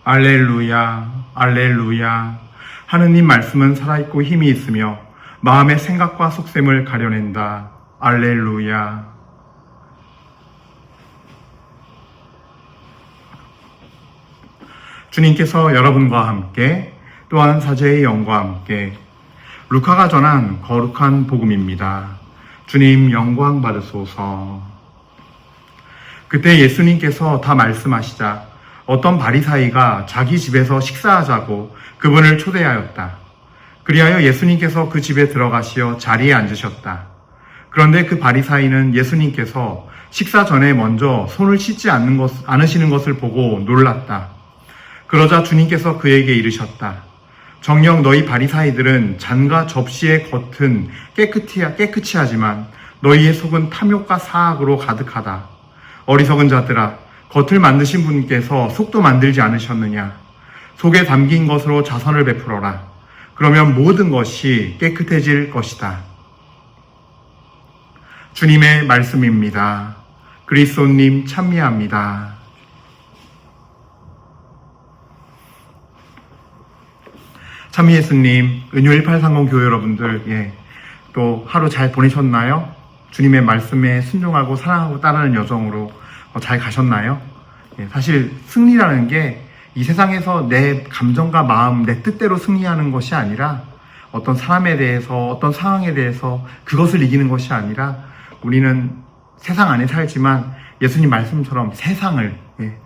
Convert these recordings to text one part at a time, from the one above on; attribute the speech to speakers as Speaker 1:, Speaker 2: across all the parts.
Speaker 1: 알렐루야, 알렐루야. 하느님 말씀은 살아있고 힘이 있으며 마음의 생각과 속셈을 가려낸다. 알렐루야. 주님께서 여러분과 함께 또한 사제의 영과 함께 루카가 전한 거룩한 복음입니다. 주님 영광 받으소서. 그때 예수님께서 다 말씀하시자 어떤 바리사이가 자기 집에서 식사하자고 그분을 초대하였다. 그리하여 예수님께서 그 집에 들어가시어 자리에 앉으셨다. 그런데 그 바리사이는 예수님께서 식사 전에 먼저 손을 씻지 않으시는 것을 보고 놀랐다. 그러자 주님께서 그에게 이르셨다. 정녕 너희 바리사이들은 잔과 접시의 겉은 깨끗이 하지만 너희의 속은 탐욕과 사악으로 가득하다. 어리석은 자들아, 겉을 만드신 분께서 속도 만들지 않으셨느냐? 속에 담긴 것으로 자선을 베풀어라. 그러면 모든 것이 깨끗해질 것이다. 주님의 말씀입니다. 그리스도님 찬미합니다. 참미 예수님, 은효 1830 교회 여러분들, 또 하루 잘 보내셨나요? 주님의 말씀에 순종하고 사랑하고 따르는 여정으로 잘 가셨나요? 사실 승리라는 게 이 세상에서 내 감정과 마음, 내 뜻대로 승리하는 것이 아니라 어떤 사람에 대해서, 어떤 상황에 대해서 그것을 이기는 것이 아니라 우리는 세상 안에 살지만 예수님 말씀처럼 세상을,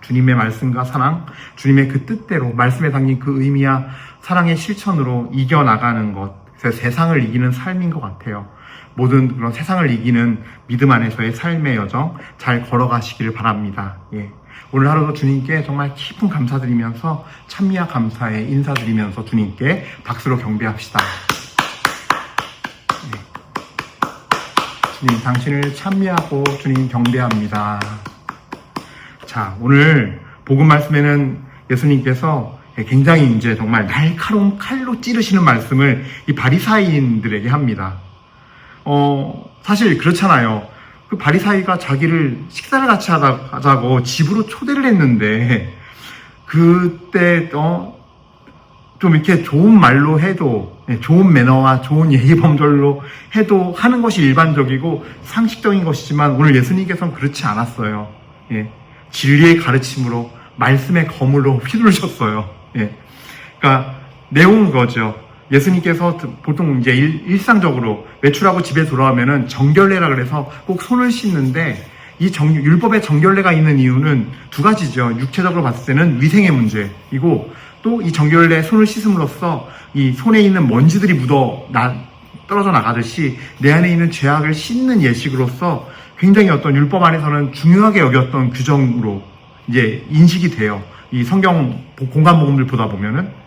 Speaker 1: 주님의 말씀과 사랑, 주님의 그 뜻대로 말씀에 담긴 그 의미와 사랑의 실천으로 이겨나가는 것, 그래서 세상을 이기는 삶인 것 같아요. 모든 그런 세상을 이기는 믿음 안에서의 삶의 여정 잘 걸어가시기를 바랍니다. 오늘 하루도 주님께 정말 깊은 감사드리면서 찬미와 감사에 인사드리면서 주님께 박수로 경배합시다. 주님, 당신을 찬미하고 주님 경배합니다. 자, 오늘 복음 말씀에는 예수님께서 굉장히 이제 정말 날카로운 칼로 찌르시는 말씀을 이 바리사이인들에게 합니다. 사실 그렇잖아요. 그 바리사이가 자기를 식사를 같이 하자고 집으로 초대를 했는데, 그때, 좀 이렇게 좋은 말로 해도, 좋은 매너와 좋은 예의범절로 해도 하는 것이 일반적이고 상식적인 것이지만 오늘 예수님께서는 그렇지 않았어요. 진리의 가르침으로, 말씀의 거물로 휘두르셨어요. 그러니까, 내용은 거죠. 예수님께서 보통 이제 일상적으로 외출하고 집에 돌아오면은 정결례라 그래서 꼭 손을 씻는데, 이 율법에 정결례가 있는 이유는 두 가지죠. 육체적으로 봤을 때는 위생의 문제이고, 또 이 정결례 손을 씻음으로써 이 손에 있는 먼지들이 떨어져 나가듯이 내 안에 있는 죄악을 씻는 예식으로서 굉장히 어떤 율법 안에서는 중요하게 여겼던 규정으로 이제 인식이 돼요. 이 성경 공간 복음들 보다 보면은.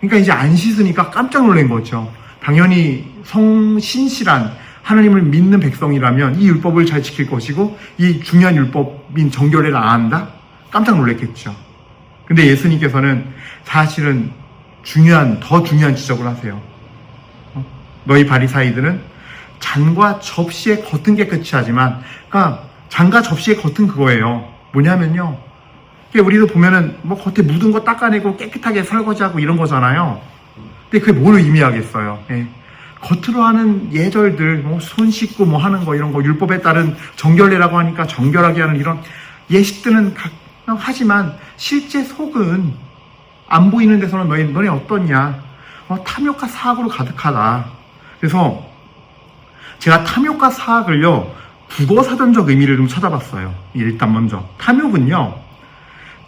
Speaker 1: 그러니까 이제 안 씻으니까 깜짝 놀란 거죠. 당연히 신실한 하나님을 믿는 백성이라면 이 율법을 잘 지킬 것이고, 이 중요한 율법인 정결례를 안 한다? 깜짝 놀랐겠죠. 근데 예수님께서는 사실은 더 중요한 지적을 하세요. 너희 바리사이들은 잔과 접시의 겉은 깨끗이 하지만, 그러니까 잔과 접시의 겉은 그거예요. 뭐냐면요, 우리도 보면은 겉에 묻은 거 닦아내고 깨끗하게 설거지하고 이런 거잖아요. 근데 그게 뭘 의미하겠어요? 겉으로 하는 예절들, 손 씻고 하는 거, 이런 거, 율법에 따른 정결례라고 하니까 정결하게 하는 이런 예식들은 하지만 실제 속은 안 보이는 데서는 너네 어떻냐? 탐욕과 사악으로 가득하다. 그래서 제가 탐욕과 사악을요, 국어 사전적 의미를 좀 찾아봤어요. 일단 먼저 탐욕은요,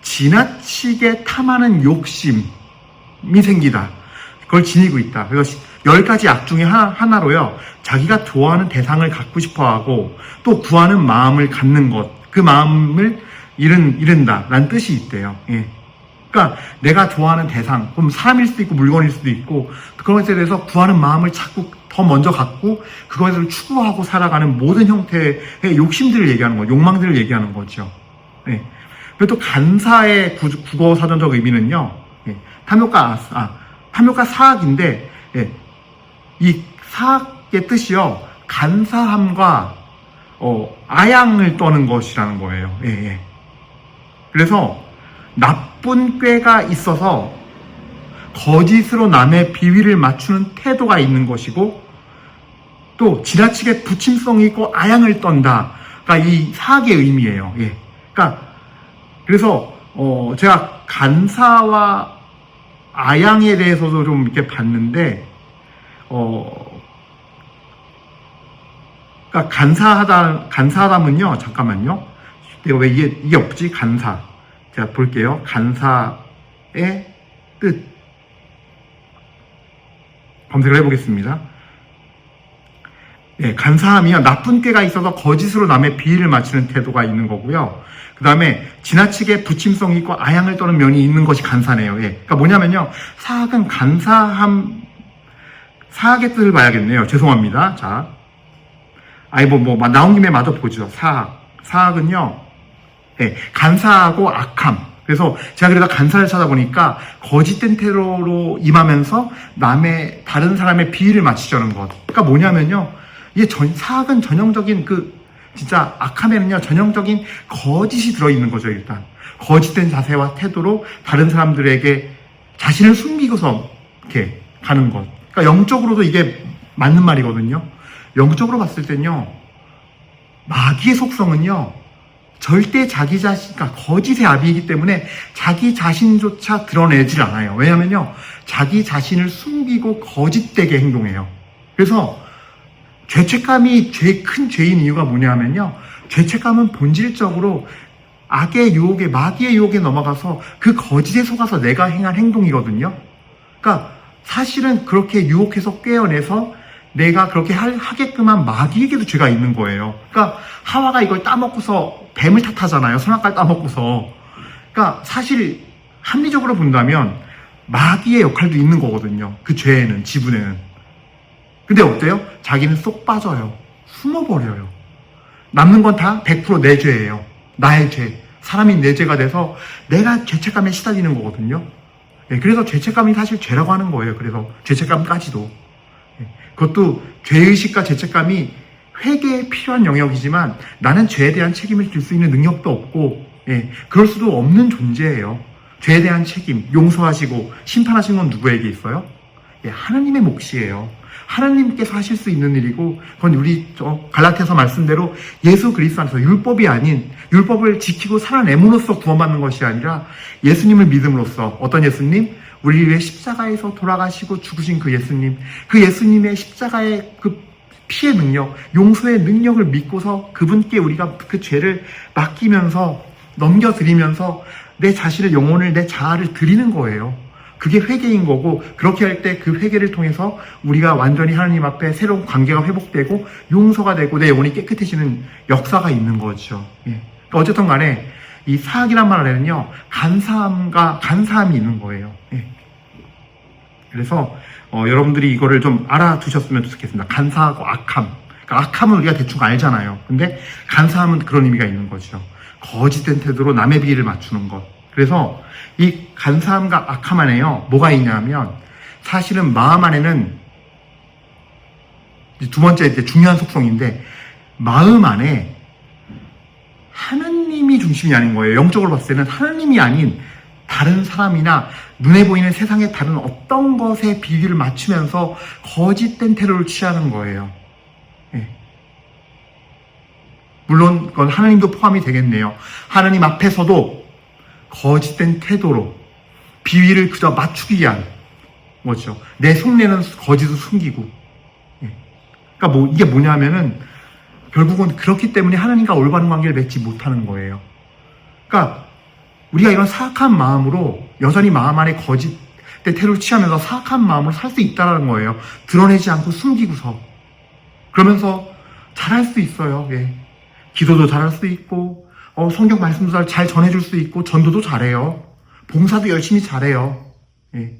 Speaker 1: 지나치게 탐하는 욕심이 생기다. 그걸 지니고 있다. 그래서 10가지 악 중에 하나로요, 자기가 좋아하는 대상을 갖고 싶어 하고 또 구하는 마음을 갖는 것, 그 마음을 이른다 라는 뜻이 있대요. 그러니까 내가 좋아하는 대상, 그럼 사람일 수도 있고 물건일 수도 있고, 그런 것에 대해서 구하는 마음을 자꾸 더 먼저 갖고 그것을 추구하고 살아가는 모든 형태의 욕심들을 얘기하는 거죠. 욕망들을 얘기하는 거죠. 그리고 또 간사의 국어 사전적 의미는요, 탐욕과 사악인데, 이 사악의 뜻이요, 간사함과 아양을 떠는 것이라는 거예요. 그래서 나쁜 꾀가 있어서 거짓으로 남의 비위를 맞추는 태도가 있는 것이고, 또 지나치게 부침성이 있고 아양을 떤다가 이 사악의 의미예요. 예. 그러니까 그래서 제가 간사와 아양에 대해서도 좀 이렇게 봤는데, 그러니까 간사하다면요, 잠깐만요. 내가 왜 이게 없지? 간사. 제가 볼게요. 간사의 뜻. 검색을 해보겠습니다. 네, 간사하면 나쁜 꾀가 있어서 거짓으로 남의 비위를 맞추는 태도가 있는 거고요. 그 다음에 지나치게 부침성이 있고 아양을 떠는 면이 있는 것이 간사네요. 예. 그러니까 뭐냐면요. 사악은 사악의 뜻을 봐야겠네요. 죄송합니다. 자. 나온 김에 마저 보죠. 사악은요. 예, 간사하고 악함. 그래서 제가 그래서 간사를 찾아보니까 거짓된 태도로 임하면서 다른 사람의 비위를 맞추려는 것. 그러니까 뭐냐면요. 이게 사악은 전형적인 진짜 악함에는요, 전형적인 거짓이 들어있는 거죠, 일단. 거짓된 자세와 태도로 다른 사람들에게 자신을 숨기고서 이렇게 가는 것. 그러니까 영적으로도 이게 맞는 말이거든요. 영적으로 봤을 땐요, 마귀의 속성은요, 절대 자기 자신, 그러니까 거짓의 아비이기 때문에 자기 자신조차 드러내질 않아요. 왜냐면요, 자기 자신을 숨기고 거짓되게 행동해요. 그래서 죄책감이 제일 큰 죄인 이유가 뭐냐면요, 죄책감은 본질적으로 악의 유혹에, 마귀의 유혹에 넘어가서 그 거짓에 속아서 내가 행한 행동이거든요. 그러니까 사실은 그렇게 유혹해서 꿰어내서 내가 그렇게 하게끔 한 마귀에게도 죄가 있는 거예요. 그러니까 하와가 이걸 따먹고서 뱀을 탓하잖아요. 선악과를 따먹고서. 그러니까 사실 합리적으로 본다면 마귀의 역할도 있는 거거든요. 그 죄에는, 지분에는. 근데 어때요? 자기는 쏙 빠져요. 숨어버려요. 남는 건 다 100% 내 죄예요. 나의 죄. 사람이 내 죄가 돼서 내가 죄책감에 시달리는 거거든요. 예, 그래서 죄책감이 사실 죄라고 하는 거예요. 그래서 죄책감까지도. 예, 그것도 죄의식과 죄책감이 회개에 필요한 영역이지만 나는 죄에 대한 책임을 질 수 있는 능력도 없고, 예, 그럴 수도 없는 존재예요. 죄에 대한 책임, 용서하시고 심판하신 건 누구에게 있어요? 예, 하나님의 몫이에요. 하나님께서 하실 수 있는 일이고, 그건 우리 갈라디아서 말씀대로 예수 그리스도 안에서 율법이 아닌, 율법을 지키고 살아냄으로써 구원받는 것이 아니라 예수님을 믿음으로써, 어떤 예수님? 우리 위해 십자가에서 돌아가시고 죽으신 그 예수님, 그 예수님의 십자가의 그 피의 능력, 용서의 능력을 믿고서 그분께 우리가 그 죄를 맡기면서 넘겨드리면서 내 자신의 영혼을, 내 자아를 드리는 거예요. 그게 회개인 거고, 그렇게 할 때 그 회개를 통해서 우리가 완전히 하나님 앞에 새로운 관계가 회복되고 용서가 되고 내 영혼이 깨끗해지는 역사가 있는 거죠. 예. 그러니까 어쨌든 간에 이 사악이란 말 안에는요, 간사함이 있는 거예요. 예. 그래서 여러분들이 이거를 좀 알아두셨으면 좋겠습니다. 간사하고 악함. 그러니까 악함은 우리가 대충 알잖아요. 근데 간사함은 그런 의미가 있는 거죠. 거짓된 태도로 남의 비위를 맞추는 것. 그래서 이 간사함과 악함 안에요, 뭐가 있냐면 사실은 마음 안에는 두 번째 이제 중요한 속성인데, 마음 안에 하나님이 중심이 아닌 거예요. 영적으로 봤을 때는 하나님이 아닌 다른 사람이나 눈에 보이는 세상의 다른 어떤 것에 비위를 맞추면서 거짓된 태도를 취하는 거예요. 예. 물론 그건 하나님도 포함이 되겠네요. 하나님 앞에서도 거짓된 태도로 비위를 그저 맞추기 위한 뭐죠. 내 속내는 거짓을 숨기고. 예. 그러니까 이게 뭐냐면은 결국은 그렇기 때문에 하나님과 올바른 관계를 맺지 못하는 거예요. 그러니까 우리가 이런 사악한 마음으로 여전히 마음 안에 거짓된 태도를 취하면서 사악한 마음으로 살 수 있다는 거예요. 드러내지 않고 숨기고서. 그러면서 잘할 수 있어요. 예. 기도도 잘할 수 있고, 성경 말씀도 잘 전해줄 수 있고, 전도도 잘해요. 봉사도 열심히 잘해요. 예.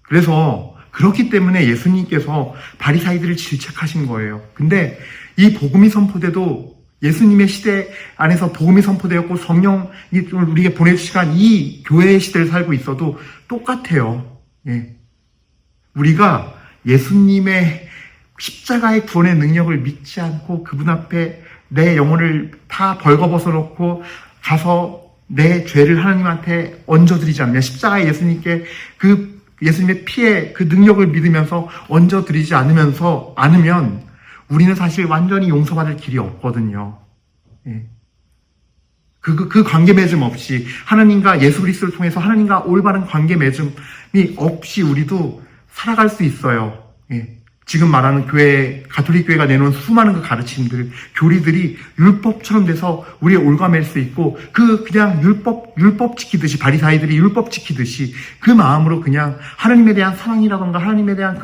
Speaker 1: 그래서 그렇기 때문에 예수님께서 바리사이들을 질책하신 거예요. 근데 이 복음이 선포돼도 예수님의 시대 안에서 복음이 선포되었고 성령이 우리에게 보내준 시간, 이 교회의 시대를 살고 있어도 똑같아요. 예. 우리가 예수님의 십자가의 구원의 능력을 믿지 않고 그분 앞에 내 영혼을 다 벌거벗어 놓고 가서 내 죄를 하나님한테 얹어드리지 않으면, 십자가에 예수님께 그 예수님의 피에 그 능력을 믿으면서 얹어드리지 않으면 우리는 사실 완전히 용서받을 길이 없거든요. 예. 그 관계 맺음 없이, 하나님과 예수 그리스도를 통해서 하나님과 올바른 관계 맺음이 없이 우리도 살아갈 수 있어요. 예. 지금 말하는 교회, 가톨릭 교회가 내놓은 수많은 그 가르침들, 교리들이 율법처럼 돼서 우리의 올가맬 수 있고, 그냥 율법 지키듯이, 바리사이들이 율법 지키듯이 그 마음으로 그냥 하나님에 대한 사랑이라던가, 하나님에 대한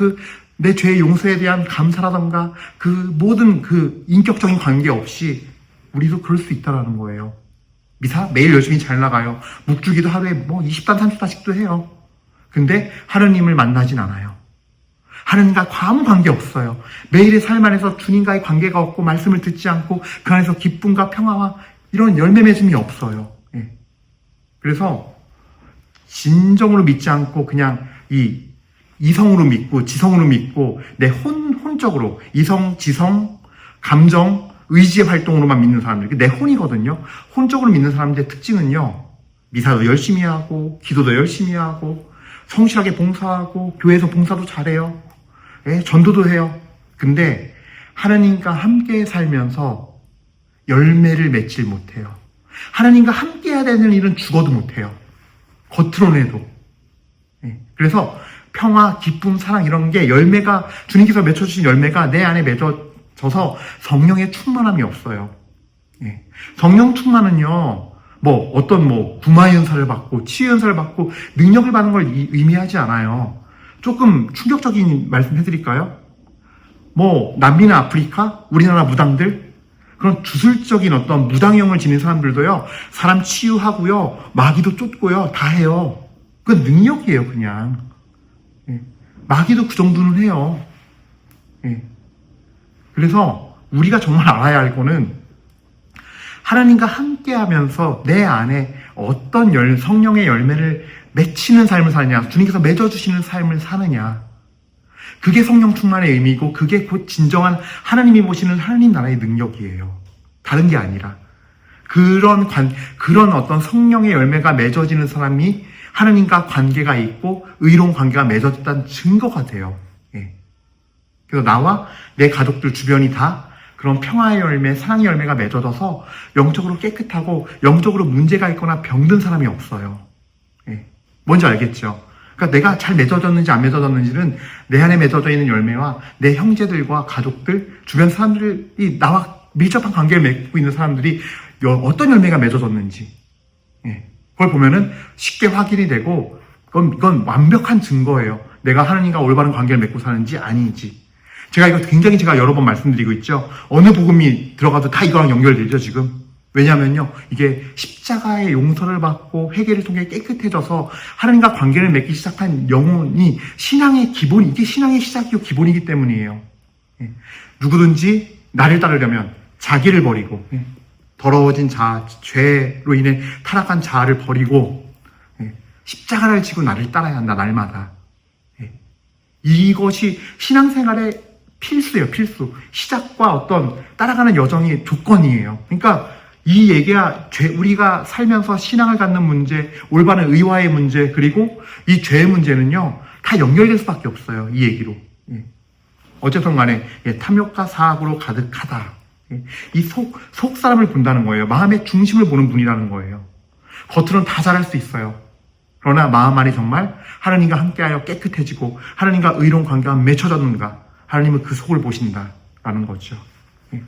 Speaker 1: 내 죄의 용서에 대한 감사라던가, 모든 인격적인 관계 없이 우리도 그럴 수 있다라는 거예요. 미사 매일 열심히 잘 나가요. 묵주기도 하루에 20단 30단씩도 해요. 근데 하나님을 만나진 않아요. 하나님과 아무 관계 없어요. 매일의 삶 안에서 주님과의 관계가 없고, 말씀을 듣지 않고, 그 안에서 기쁨과 평화와 이런 열매 맺음이 없어요. 예. 그래서 진정으로 믿지 않고 그냥 이성으로 믿고 지성으로 믿고, 내 혼적으로 이성, 지성, 감정, 의지의 활동으로만 믿는 사람들, 내 혼이거든요. 혼적으로 믿는 사람들의 특징은요, 미사도 열심히 하고, 기도도 열심히 하고, 성실하게 봉사하고, 교회에서 봉사도 잘해요. 예, 전도도 해요. 근데 하나님과 함께 살면서 열매를 맺질 못해요. 하나님과 함께 해야 되는 일은 죽어도 못해요. 겉으로는 해도. 예, 그래서 평화, 기쁨, 사랑 이런 게 열매가, 주님께서 맺혀주신 열매가 내 안에 맺어져서 성령의 충만함이 없어요. 예, 성령 충만은요, 부마의 은사를 받고, 치유의 은사를 받고, 능력을 받는 걸 의미하지 않아요. 조금 충격적인 말씀 해드릴까요? 남미나 아프리카, 우리나라 무당들, 그런 주술적인 어떤 무당형을 지닌 사람들도요, 사람 치유하고요, 마귀도 쫓고요, 다 해요. 그건 능력이에요, 그냥. 예. 마귀도 그 정도는 해요. 예. 그래서 우리가 정말 알아야 할 거는, 하나님과 함께 하면서 내 안에 어떤 성령의 열매를 맺히는 삶을 사느냐, 주님께서 맺어주시는 삶을 사느냐, 그게 성령 충만의 의미고, 그게 곧 진정한 하나님이 보시는 하나님 나라의 능력이에요. 다른 게 아니라 그런 어떤 성령의 열매가 맺어지는 사람이 하나님과 관계가 있고 의로운 관계가 맺어졌다는 증거가 돼요. 예. 그래서 나와 내 가족들 주변이 다 그런 평화의 열매, 사랑의 열매가 맺어져서 영적으로 깨끗하고 영적으로 문제가 있거나 병든 사람이 없어요. 예. 뭔지 알겠죠? 그러니까 내가 잘 맺어졌는지 안 맺어졌는지는 내 안에 맺어져 있는 열매와 내 형제들과 가족들, 주변 사람들이 나와 밀접한 관계를 맺고 있는 사람들이 어떤 열매가 맺어졌는지, 예. 그걸 보면은 쉽게 확인이 되고, 이건 완벽한 증거예요. 내가 하나님과 올바른 관계를 맺고 사는지 아닌지. 제가 여러 번 말씀드리고 있죠. 어느 복음이 들어가도 다 이거랑 연결되죠, 지금. 왜냐면요, 이게 십자가의 용서를 받고 회개를 통해 깨끗해져서 하나님과 관계를 맺기 시작한 영혼이 신앙의 기본, 이게 신앙의 시작이고 기본이기 때문이에요. 예. 누구든지 나를 따르려면 자기를 버리고, 예. 더러워진 죄로 인해 타락한 자아를 버리고, 예. 십자가를 지고 나를 따라야 한다, 날마다. 예. 이것이 신앙생활의 필수예요, 필수. 시작과 어떤 따라가는 여정의 조건이에요. 그러니까 이 얘기가 우리가 살면서 신앙을 갖는 문제, 올바른 의화의 문제, 그리고 이 죄의 문제는요, 다 연결될 수밖에 없어요, 이 얘기로. 예. 어쨌든 간에, 예, 탐욕과 사악으로 가득하다. 예. 이 속 사람을 본다는 거예요. 마음의 중심을 보는 분이라는 거예요. 겉으로는 다 잘할 수 있어요. 그러나 마음 안에 정말 하나님과 함께하여 깨끗해지고 하나님과 의로운 관계가 맺혀졌는가, 하나님은 그 속을 보신다라는 거죠. 예.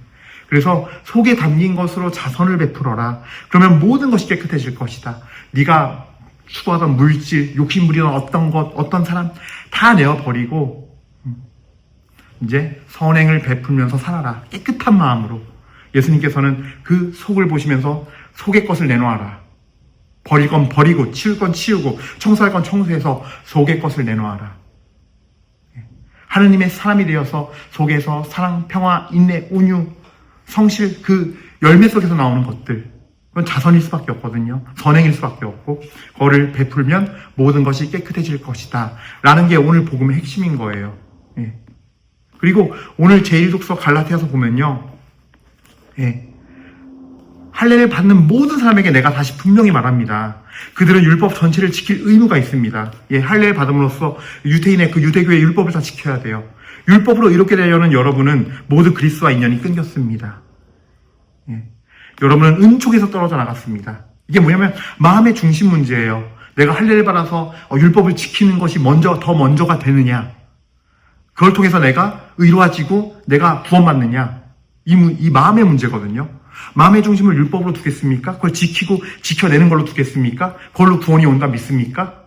Speaker 1: 그래서 속에 담긴 것으로 자선을 베풀어라. 그러면 모든 것이 깨끗해질 것이다. 네가 추구하던 물질, 욕심부리던 어떤 것, 어떤 사람 다 내어버리고 이제 선행을 베풀면서 살아라. 깨끗한 마음으로. 예수님께서는 그 속을 보시면서 속의 것을 내놓아라. 버릴 건 버리고, 치울 건 치우고, 청소할 건 청소해서 속의 것을 내놓아라. 하느님의 사람이 되어서 속에서 사랑, 평화, 인내, 온유, 성실, 그 열매 속에서 나오는 것들, 그건 자선일 수밖에 없거든요. 선행일 수밖에 없고, 그거를 베풀면 모든 것이 깨끗해질 것이다 라는 게 오늘 복음의 핵심인 거예요. 예. 그리고 오늘 제1독서 갈라디아서 보면요, 예. 할례를 받는 모든 사람에게 내가 다시 분명히 말합니다. 그들은 율법 전체를 지킬 의무가 있습니다. 예, 할례를 받음으로써 유대인의 그 유대교의 율법을 다 지켜야 돼요. 율법으로 이렇게 되려는 여러분은 모두 그리스도와 인연이 끊겼습니다. 예, 여러분은 은총에서 떨어져 나갔습니다. 이게 뭐냐면 마음의 중심 문제예요. 내가 할례를 받아서 율법을 지키는 것이 더 먼저가 되느냐, 그걸 통해서 내가 의로워지고 내가 구원받느냐, 이 마음의 문제거든요. 마음의 중심을 율법으로 두겠습니까? 그걸 지켜내는 걸로 두겠습니까? 그걸로 구원이 온다 믿습니까?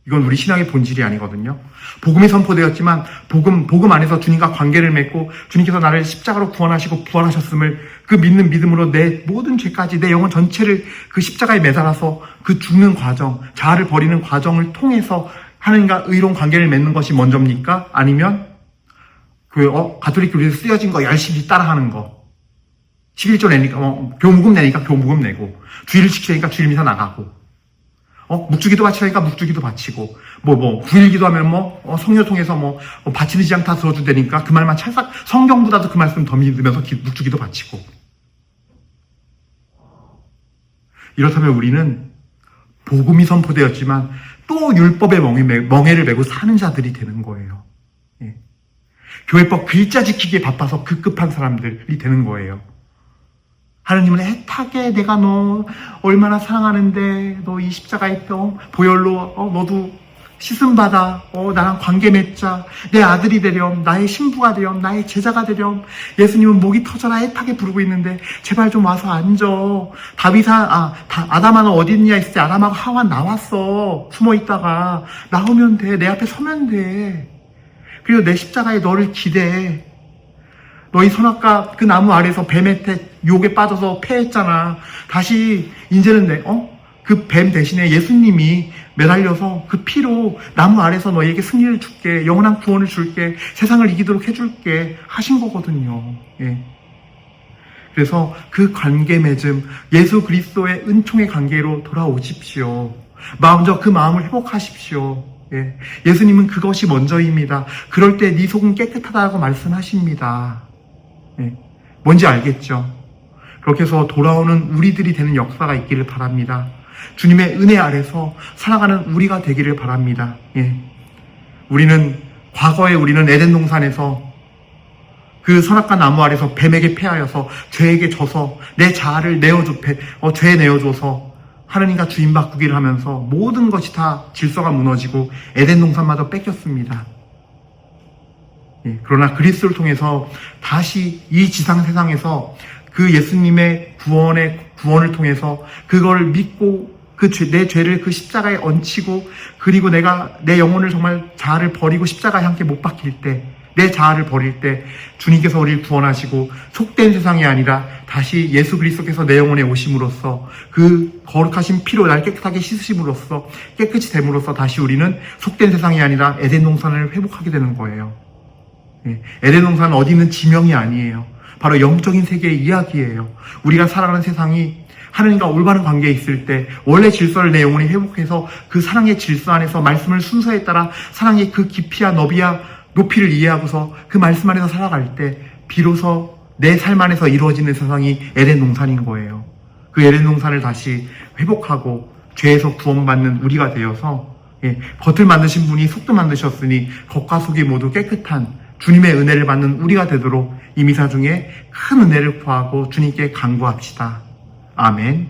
Speaker 1: 이건 우리 신앙의 본질이 아니거든요. 복음이 선포되었지만 복음 안에서 주님과 관계를 맺고 주님께서 나를 십자가로 구원하시고 부활하셨음을 그 믿는 믿음으로 내 모든 죄까지, 내 영혼 전체를 그 십자가에 매달아서 그 죽는 과정, 자아를 버리는 과정을 통해서 하나님과 의로운 관계를 맺는 것이 먼저입니까? 아니면 가톨릭 교리에서 쓰여진 거 열심히 따라하는 거, 11조 내니까 교무금 내니까 교무금 내고, 주일을 지키니까 주일 미사 나가고, 묵주기도 바치라니까 묵주기도 바치고, 9일 기도하면 성령 통해서 바치는 지장 다 들어준다니까 그 말만 찰싹, 성경보다도 그 말씀 더 믿으면서 묵주기도 바치고. 이렇다면 우리는 복음이 선포되었지만 또 율법의 멍에를 메고 사는 자들이 되는 거예요. 예. 교회법 글자 지키기에 바빠서 급급한 사람들이 되는 거예요. 하느님은 애타게 내가 너 얼마나 사랑하는데 너 이 십자가의 보혈로 너도 씻음받아, 나랑 관계 맺자, 내 아들이 되렴, 나의 신부가 되렴, 나의 제자가 되렴, 예수님은 목이 터져라 애타게 부르고 있는데 제발 좀 와서 앉아. 아담아는 어디 있냐 했을 때 아담하고 하와 나왔어. 숨어 있다가 나오면 돼, 내 앞에 서면 돼. 그리고 내 십자가에 너를 기대해. 너희 선악과 그 나무 아래에서 뱀의 유혹에 빠져서 패했잖아. 다시 이제는 그 뱀 대신에 예수님이 매달려서 그 피로 나무 아래서 너희에게 승리를 줄게, 영원한 구원을 줄게, 세상을 이기도록 해줄게 하신 거거든요. 예. 그래서 그 관계 맺음, 예수 그리스도의 은총의 관계로 돌아오십시오. 마음저 그 마음을 회복하십시오. 예. 예수님은 그것이 먼저입니다. 그럴 때 네 속은 깨끗하다고 말씀하십니다. 예. 뭔지 알겠죠? 그렇게 해서 돌아오는 우리들이 되는 역사가 있기를 바랍니다. 주님의 은혜 아래서 살아가는 우리가 되기를 바랍니다. 예. 과거에 우리는 에덴 동산에서 그 선악과 나무 아래서 뱀에게 패하여서 죄에게 져서 내 자아를 죄에 내어줘서 하나님과 주인 바꾸기를 하면서 모든 것이 다 질서가 무너지고 에덴 동산마저 뺏겼습니다. 예. 그러나 그리스도를 통해서 다시 이 지상 세상에서 그 예수님의 구원을 통해서 그걸 믿고 내 죄를 그 십자가에 얹히고, 그리고 내가 내 영혼을 정말 자아를 버리고 십자가에 함께 못 박힐 때, 내 자아를 버릴 때 주님께서 우리를 구원하시고 속된 세상이 아니라 다시 예수 그리스도께서 내 영혼에 오심으로써 그 거룩하신 피로 날 깨끗하게 씻으심으로써 깨끗이 됨으로써 다시 우리는 속된 세상이 아니라 에덴 동산을 회복하게 되는 거예요. 예. 에덴 동산은 어디 있는 지명이 아니에요. 바로 영적인 세계의 이야기예요. 우리가 살아가는 세상이 하나님과 올바른 관계에 있을 때 원래 질서를 내 영혼이 회복해서 그 사랑의 질서 안에서 말씀을 순서에 따라 사랑의 그 깊이와 너비와 높이를 이해하고서 그 말씀 안에서 살아갈 때 비로소 내 삶 안에서 이루어지는 세상이 에덴 동산인 거예요. 그 에덴 동산을 다시 회복하고 죄에서 구원받는 우리가 되어서, 겉을 만드신 분이 속도 만드셨으니 겉과 속이 모두 깨끗한 주님의 은혜를 받는 우리가 되도록 이 미사 중에 큰 은혜를 구하고 주님께 간구합시다. 아멘.